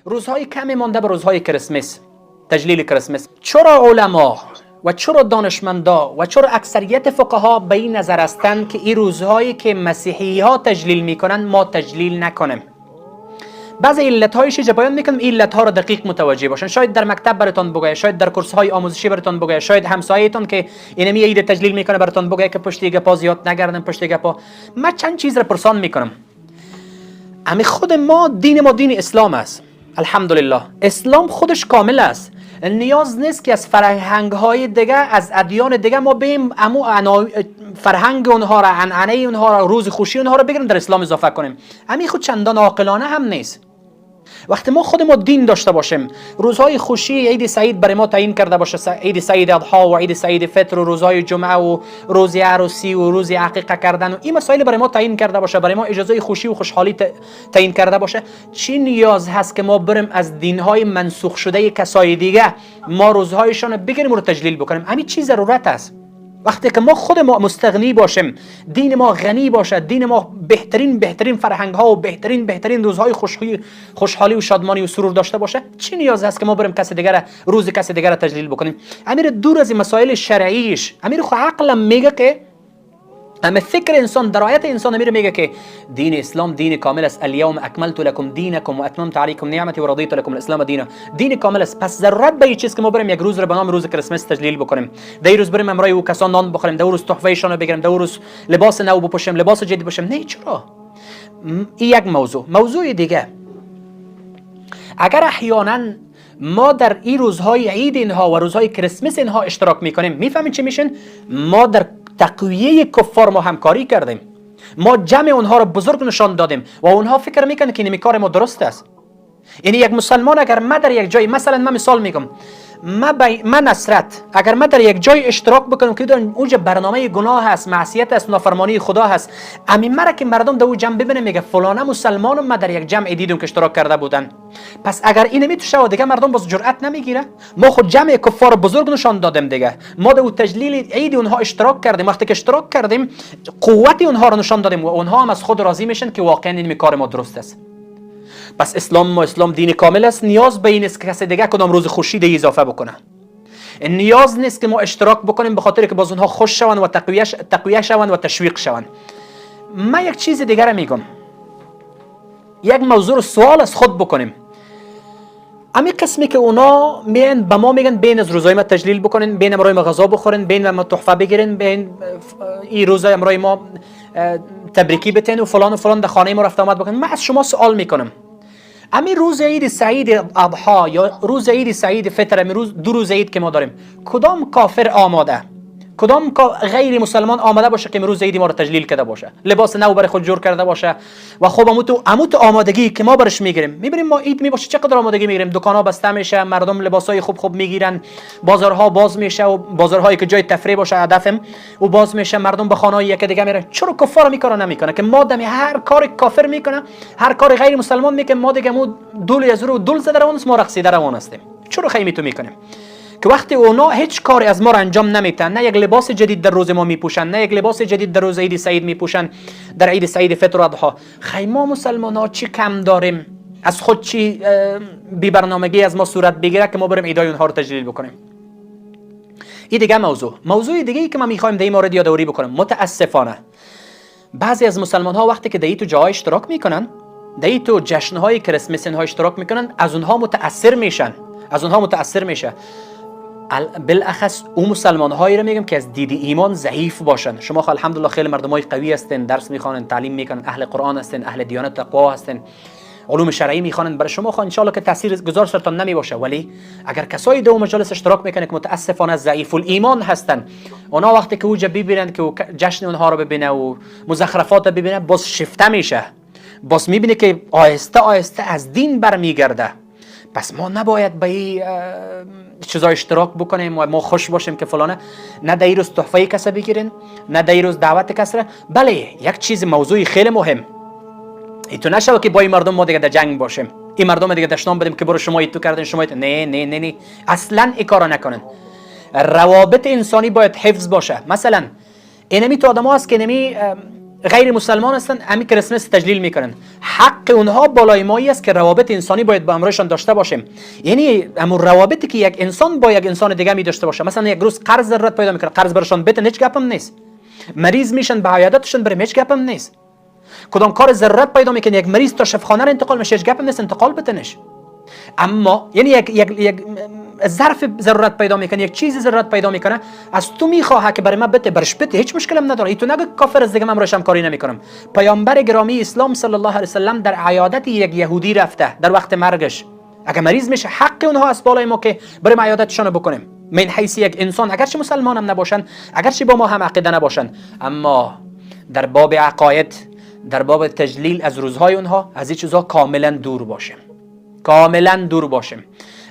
روزهای کمی مانده به روزهای کریسمس، تجلیل کریسمس. چرا علما و چرا دانشمندا و چرا اکثریت فقها به این نظر هستند که این روزهایی که مسیحی ها تجلیل میکنن ما تجلیل نکنیم؟ بعضی علت‌هایش بیان میکنم، این علت‌ها را دقیق متوجه باشن. شاید در مکتب براتون بگه، شاید در کورس‌های آموزشی براتون بگه، شاید همسایه‌تون که اینمی عید تجلیل میکنه براتون بگه که پشت گپا زیاد نگردن، پشت گپا. من چند چیز را پرسان میکنم. امی خود ما دین اسلام است. الحمدلله اسلام خودش کامل است. نیاز نیست که از فرهنگ‌های دیگه، از ادیان دیگه ما بیم فرهنگ اونها را، عنعنه اونها را، روز خوشی اونها را بگیریم در اسلام اضافه کنیم. همین خود چندان عاقلانه هم نیست. وقتی ما خود ما دین داشته باشیم، روزهای خوشی عید سعید برای ما تعیین کرده باشه، عید سعید اضحی و عید سعید فطر و روزهای جمعه و روز عروسی و روز عقیقه کردن و این مسائل برای ما تعیین کرده باشه، برای ما اجازه خوشی و خوشحالی تعیین کرده باشه، چی نیاز هست که ما بریم از دینهای منسوخ شده کسای دیگه ما روزهایشان بگیریم و رو تجلیل بکنیم؟ همین چی ضرورت است؟ وقتی که ما خود ما مستغنی باشیم، دین ما غنی باشه، دین ما بهترین فرهنگ ها و بهترین روزهای خوشحالی و شادمانی و سرور داشته باشه، چی نیاز هست که ما بریم روز کسی دیگر تجلیل بکنیم؟ امیر دور از این مسائل شرعیش، امیر خو عقلم میگه که اما فکر انسان، درایت انسان میگه که دین اسلام دین کامل است. الیوم اکملت لکم دینکم و اتممت علیکم نعمتی و رضیت لکم الاسلام دینا. دین کامل است. پس ضرورت به این چیز که ما بریم یک روز رو به نام روز کریسمس تجلیل بکنیم، در روز بریم امرای او کسان نان بخوریم، در روز تحفه ایشان رو بگیریم، در روز لباس نو بپوشیم، لباس جدید بپوشیم؟ نه. چرا؟ این یک موضوع دیگه، اگر احیانا ما در این روزهای عید اینها و روزهای کریسمس اینها اشتراک میکنیم، میفهمین چی میشن؟ ما در تقویه کفار ما همکاری کردیم، ما جمع اونها رو بزرگ نشان دادیم و اونها فکر میکنن که این کار ما درست است. یعنی یک مسلمان اگر ما در یک جای، مثلا من مثال میگم، من نصرت اگر ما در یک جای اشتراک بکنم که اونجا برنامه گناه هست، معصیت است، نافرمانی خدا هست، همین مرا که مردم در اون جمع ببینه میگه فلانه مسلمان ما در یک جمع دیدم که اشتراک کرده بودن، پس اگر اینو میتوشه و دیگه مردم باز جرأت نمیگیره. ما خود جمع کفار بزرگ نشان دادیم دیگه، ما در تجلیل عید اونها اشتراک کردیم، وقتی که اشتراک کردیم قوت اونها رو نشان دادیم و اونها هم از خود راضی میشن که واقعا این کار ما درست است. پس اسلام دین کامل است. نیاز به این است که کسی دیگه کدام روز خوشی دیگه اضافه بکنه. نیاز نیست که ما اشتراک بکنیم به خاطر که باز اونها خوش شوند و تقویه شوند و تشویق شوند. من یک چیز دیگه را میگم، یک موضوع سوال از خود بکنیم. امی قسمی که اونا میان به ما میگن بین از روزای ما تجلیل بکنین، بین امروز ما غذا بخورین، بین ما تحفه بگیرین، بین این روزای امروز ما تبریکی بتین و فلان در خانه ما رفت آمد بکنین، من از شما سوال میکنم، امی روز عید سعید اضحی یا روز عید سعید فطر، امی دو روز عید که ما داریم، کدام کافر آماده، کدام غیر مسلمان آماده باشه که روز عید ما رو تجلیل کرده باشه، لباس نو برای خود جور کرده باشه و خب اموت آمادگی که ما برش میگیریم ما عید میباشه چقدر آمادگی میگیریم، دکانا بسته میشه، مردم لباسای خوب میگیرن، بازارها باز میشه و بازارهایی که جای تفریح باشه هدفم و باز میشه، مردم به خانه‌های یک دیگه میرن. چرا کفار میکنه نمیکنه که ما دمی هر کار کافر میکنه، هر کار غیر مسلمان میکنه، ما دیگه دول از رو دول زده روانست، ما رقصیده روان هستیم؟ چرا خیمی تو میکنیم که وقتی اونا هیچ کاری از ما را انجام نمیتن، نه یک لباس جدید در روز ما میپوشن، نه یک لباس جدید در روز عید سعید میپوشن، در عید سعید فطر و اضحی؟ خیما مسلمان ها چی کم داریم؟ از خود چی بی برنامگی از ما صورت بگیره که ما بریم عیدای اونها رو تجلیل بکنیم؟ این دیگه موضوع دیگه ای که ما میخوایم در این مورد یادآوری بکنم، متاسفانه بعضی از مسلمان ها وقتی که در تو جای اشتراک میکنن، در تو جشن های کریسمس ها اشتراک میکنن، از اونها متاثر میشه. بالاخص اون مسلمان هایی رو میگم که از دید ایمان ضعیف باشن. شما الحمدلله خیلی مردمای قوی هستین، درس میخوانن، تعلیم میکنن، اهل قرآن هستین، اهل دیانت تقوا هستین، علوم شرعی میخوانن، برای شما ان شاء الله که تاثیر گذار سرتان نمیباشه. ولی اگر کسایی دو مجالس اشتراک میکنن که متاسفانه ضعیف الایمان هستن، اونا وقتی که اوجا ببینن که جشن اونها رو ببینه و مزخرفات ببینه، باز شفته میشه، باز میبینه که آهسته آهسته از دین برمیگرده. پس ما نباید به این چیزا اشتراک بکنیم و ما خوش باشیم که فلانه، نه در این روز تحفه کسی بگیرین، نه در این روز دعوت کسی را. بله یک چیز موضوعی خیلی مهم، ایتو نشود که با این مردم ما دیگه در جنگ باشیم، این مردم دیگه دشنام بدیم که برو شما ایتو کردین، شما ایتو. نه اصلا این کارا نکنن. روابط انسانی باید حفظ باشه. مثلا اینمی تو آدم هست که اینمی غیر مسلمان هستن همین کریسمس تجلیل میکنن. حق اونها بالای مایی است که روابط انسانی باید با همراهشان داشته باشیم. یعنی همون روابطی که یک انسان با یک انسان دیگه می داشته باشه. مثلا یک روز قرض ضرورت پیدا میکنه، قرض برشان بده، هیچ گپم نیست. مریض میشن به عیادتشون بریم، هیچ گپم نیست. کدام کار ضرورت پیدا میکنه یک مریض تا شفاخانه انتقال میشه، هیچ گپم نیست انتقال بتنش. اما یعنی یک ظرف ضرورت پیدا میکنه، یک چیزی ضرورت پیدا میکنه، از تو میخواه که برای من بده، برش بده، هیچ مشکلم نداره. ای تو نگو کافر از دیگه من روشم کاری نمیکنم. پیامبر گرامی اسلام صلی الله علیه و سلم در عیادت یک یهودی رفته در وقت مرگش. اگه مریض میشه حق اونها از بالای ما که بریم عیادتشون بکنیم. من حیث یک انسان، اگرچه مسلمان هم نباشن، اگرچه با ما هم عقیده نباشن، اما در باب عقاید، در باب تجلیل از روزهای اونها از این چیزها کاملا دور باشیم. کاملا دور باشیم.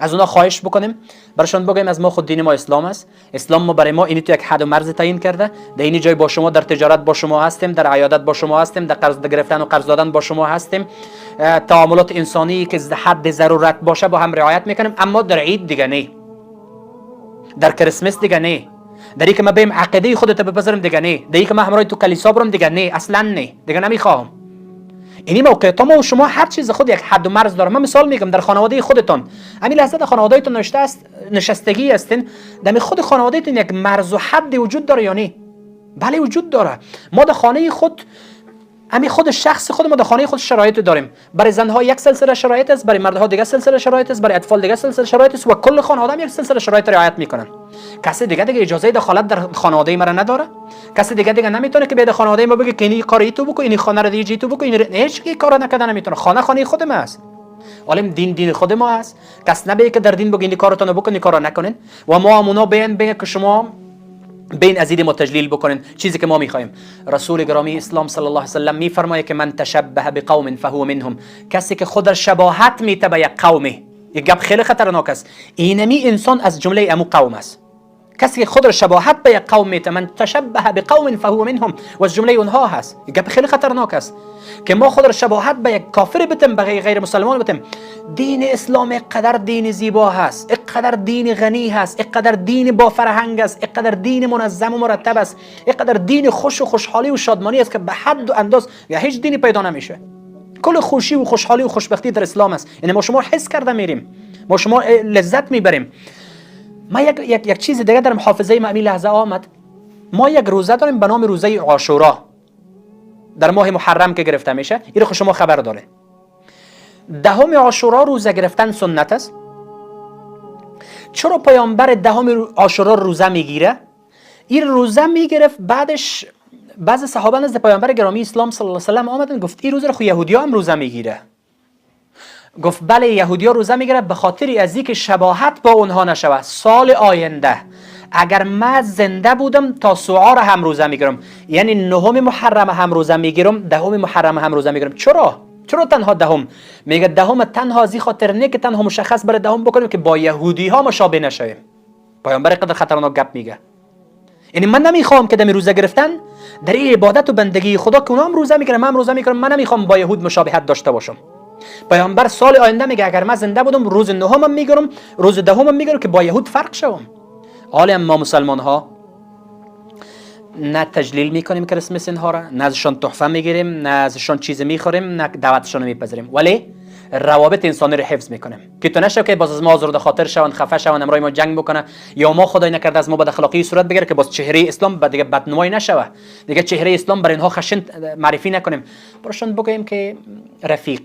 از اونها خواهش بکنیم، برشان بگیم از ما خود دین ما اسلام است. اسلام ما برای ما اینی تو یک حد و مرز تعیین کرده. در این جای با شما در تجارت با شما هستیم، در عیادت با شما هستیم، در قرض گرفتن و قرض دادن با شما هستیم. تعاملات انسانی که حد ضرورت باشه با هم رعایت میکنیم. اما در عید دیگه نه، در کریسمس دیگه نه، در اینکه ما بیم عقیده خودت بپذیرم دیگه نه، در اینکه ما همراه تو کلیسا برم دیگه نه، اصلا نه، دیگه نمیخوام. اینی موقعیت ما و شما هر چیز خود یک حد و مرز داره. من مثال میگم در خانواده خودتون، همین لحظه در خانوادهتون نشستگی هستین، در خود خانوادهتون یک مرز و حد وجود داره یا نه؟ بله وجود داره. ما در خانه خود، همین خود شخص خود ما در خانه خود شرایط داریم. برای زنها یک سلسله شرایط است، برای مردها دیگه سلسله شرایط است، برای اطفال دیگه سلسله شرایط است و کل خانواده هم یک سلسله شرایط رعایت میکنن. کسی دیگه اجازه دخالت در خانواده ما نداره. کسی دیگه نمیتونه که به خانواده ما بگه که این کاری تو بکن، این خانه رو دیگه تو بکن، هیچ کی کارا نکردن نمیتونه. خانه خود ما است. عالم دین خود ما است. کس نبیه که در دین بگه این کارتون بکن، این کارا نکنین و ما همونا بگه که شما بین ازید ما تجلیل بکنین چیزی که ما میخوایم. رسول گرامی اسلام صلی الله علیه و سلم میفرمایه که من تشبه بقوم فهو منهم. کسی که خود را شباهت میته به یک قومه، یک گپ خیلی خطرناک است. اینمی انسان از جمله امو قوم است. کسی که خود را شباهت به یک قوم میته، من تشبه بقوم فهو منهم، و از جمله اونها هست. یک گپ خیلی خطرناک است که ما خود را شباهت به یک کافر بتیم، به غیر مسلمان بتیم. دین اسلام اقدر دین زیبا هست، اقدر دین غنی هست، اقدر دین با فرهنگ است، اقدر دین منظم و مرتب است، اقدر دین خوش و خوشحالی و شادمانی است که به حد و انداز یا هیچ دینی پیدا نمیشه. کل خوشی و خوشحالی و خوشبختی در اسلام است. یعنی ما شما حس کرده میریم، ما شما لذت میبریم. ما یک چیز دیگه در حافظه ما همین لحظه آمد. ما یک روزه داریم به نام روزه عاشورا، در ماه محرم که گرفته میشه. این رو شما خبر داره. دهم عاشورا روزه گرفتن سنت است. چرا پیامبر دهم عاشورا روزه میگیره؟ این روزه میگرفت، بعدش بعضی صحابه نزد پیامبر گرامی اسلام صلی الله علیه و سلم آمدن گفت این روز رو خو یهودی‌ها هم روزه میگیره. گفت بله یهودی‌ها روزه میگیره به خاطر از اینکه شباهت با اونها نشود. سال آینده اگر من زنده بودم تا سوعا رو هم روزه میگیرم، یعنی نهم محرم هم روزه میگیرم، دهم محرم هم روزه میگیرم. چرا تنها دهم؟ میگه دهم تنها از این خاطر نه که تنها مشخص برای دهم بکنیم که با یهودی ها مشابه نشویم. پیامبر قدر خطرناک گپ میگه. یعنی من نمیخوام که دمی روزه گرفتن در این عبادت و بندگی خدا که اونها هم روزه میگیرن، من روزه میگیرم، من نمیخوام با یهود مشابهت داشته باشم. پیامبر سال آینده میگه اگر من زنده بودم روز نهم میگیرم، روز دهم میگیرم که با یهود فرق شوم. حالا ما مسلمان ها نه تجلیل میکنیم کریسمس اینها را، نه ازشان تحفه میگیریم، نه ازشان چیز میخوریم، نه دعوتشان میپذیریم، ولی روابط انسانی رو حفظ میکنیم که تو نشه که باز از ما آزرده خاطر شوند، خفه شوند، امرای ما جنگ بکنه، یا ما خدای نکرده از ما بد اخلاقی صورت بگیره که باز چهره اسلام دیگه بدنمایی نشوه، دیگه چهره اسلام بر اینها خشن معرفی نکنیم. براشون بگیم که رفیق،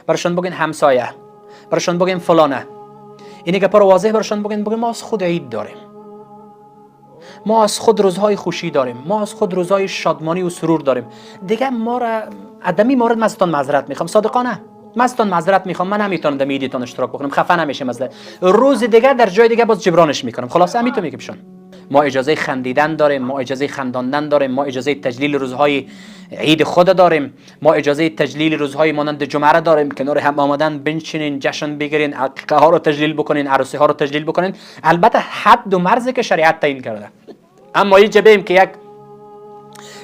براشون بگیم همسایه، براشون بگیم فلانه. اینی که پر واضح براشون بگیم ما از خود عید داریم، ما از خود روزهای خوشی داریم، ما از خود روزهای شادمانی و سرور داریم. دیگه ما را ادمی مورد مستان معذرت میخوام، صادقانه مستان معذرت میخوام، من نمیتونم در میدیتون اشتراک بکنم، خفه نمیشم از روز دیگه در جای دیگه باز جبرانش میکنم. خلاص همین میگم شون ما اجازه خندیدن داریم، ما اجازه خنداندن داریم، ما اجازه تجلیل روزهای عید خود داریم، ما اجازه تجلیل روزهای مانند جمعه داریم کنار هم آمدن بنشینین، جشن بگیرین، عقیقه ها رو تجلیل بکنین، عروسی ها رو تجلیل بکنین، البته حد و مرزی که شریعت تعیین کرده. اما یه جبهیم که یک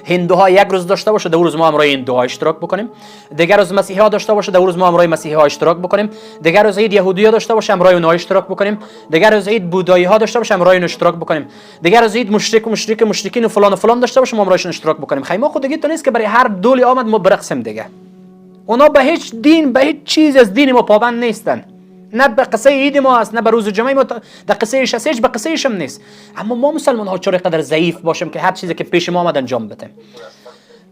هندوها یک روز داشته باشه، در روز ما همراه هندوها اشتراک بکنیم. دیگر روز مسیحی ها داشته باشه، در روز ما همراه مسیحی ها اشتراک بکنیم. دیگر روز عید یهودی ها داشته باشه، همراه اونها اشتراک بکنیم. دیگر روز عید بودایی ها داشته باشه، همراه اون اشتراک بکنیم. دیگر روز عید مشرکین و فلان داشته باشه، ما همراهشون اشتراک بکنیم. خیلی ما خود دیگه تو نیست که برای هر دولی آمد ما برقصیم دیگه. اونا به هیچ دین، به هیچ چیز از دین ما پابند نیستن. نه به قصه عید ما است، نه به روز جمعه ما در قصه ایش هیچ به قصه ایشم نیست. اما ما مسلمان ها چرا قدر ضعیف باشیم که هر چیزی که پیش ما آمد انجام بدیم.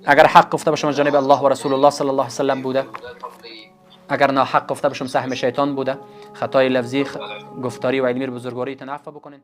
اگر حق گفته باشم از جانب الله و رسول الله صلی الله علیه و سلم بوده، اگر ناحق گفته باشم سهم شیطان بوده، خطای لفظی، گفتاری و علمی رو بزرگواری تنعفو بکنین.